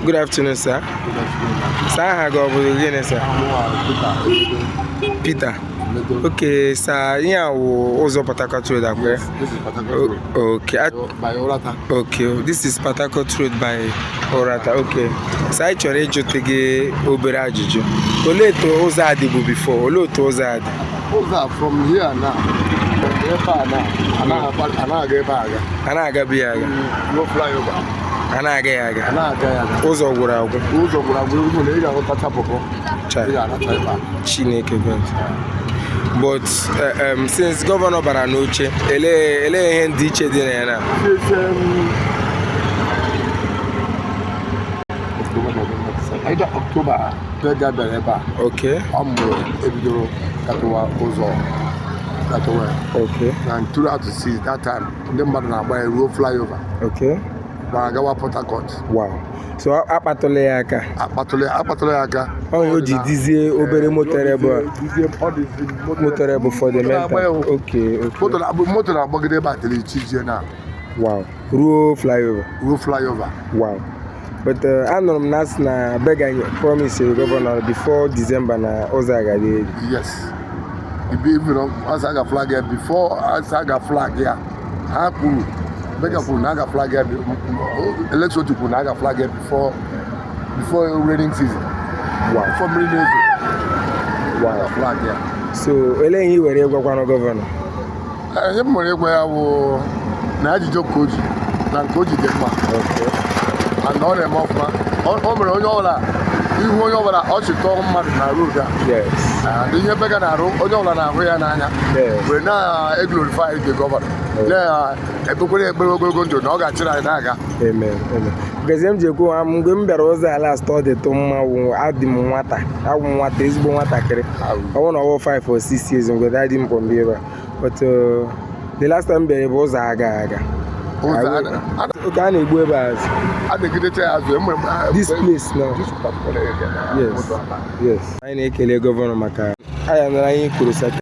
Good afternoon, sir. Good afternoon. Sir, how go again, sir? Peter. Okay, sir. Yeah, also Port Harcourt Road, Yes, this is Port Harcourt Road. Okay. By Orata. Okay, this is Port Harcourt Road by Orata. Okay. So I chọrọ ịjụtege obere ajụjụ. Olee to ụzọ adịbụ before? Olee to ụzọ adị? Ụzọ from here now. From here now. Anaga biya aga. No flyover. Anaga ya aga. Anaga ya aga. Ụzọ gwụrụ agwụ. Ụzọ gwụrụ agwụ na ị ga-ahụtacha pọpọ. Ị ga-anacha ebe a. Chineke God. But since Governor bara n'oche, ele ihe ndị iche dị na ya na. Either October, bega bere ebe a. Okay. Ọ mụrụ ebidoro katụwa ụzọ katụwa. Okay. And throughout the season, that time, ndị mmadụ na-agba ya ruo flyover. Okay. Gbara gawa Port Harcourt. Wow. So akpatụla ya aka. Akpatụla ya aka. O ji dizie obere motor ebe a. Motor ebe for the mental. Okay. Motor na-agbagide ebe a tere ichijie na. Wow. Ruo flyover. Wow. But anụrụ m na asị na bega promise governor before December na ụzọ agadi. Yes. Once I got flag here, before I got flag here, ha kwuru bega kwuru na aga flag here, election to na aga flag here before raining season. Wow. Before rainy season. Wow. Flag here. So ele ihe were gwakwana governor. Ihe m nwere gwa ya bụ na ajụjụ ka o ji na nke o ji dị mma. Okay. And ọ na-eme ọfụma. O mere onye ọbụla ihu onye ọbụla ọ chịtọ mmadụ na road a. Yes. And ihe bega na-arụ onye ọbụla na-ahụ ya n'anya. Yes. Were na-glorify the governor. Na-ekpekwere ekpere ogologo ndụ na ọ ga-achịrị anyị na-aga. Amen. Because m ji ekwu ha mgbe m bịara ụzọ ala stọ dị tụ mma adị m nwata abụ m nwata ezigbo nwatakịrị ọ bụrụ na ọ bụ 5 or 6 years mgbe dadị m pọmbe ebe a but the last time bịara bụ ụzọ aga oge a na-egbu ebe azụ this place now. Yes. Anyị na-ekele gọvanọ maka anya nara anyị kwuru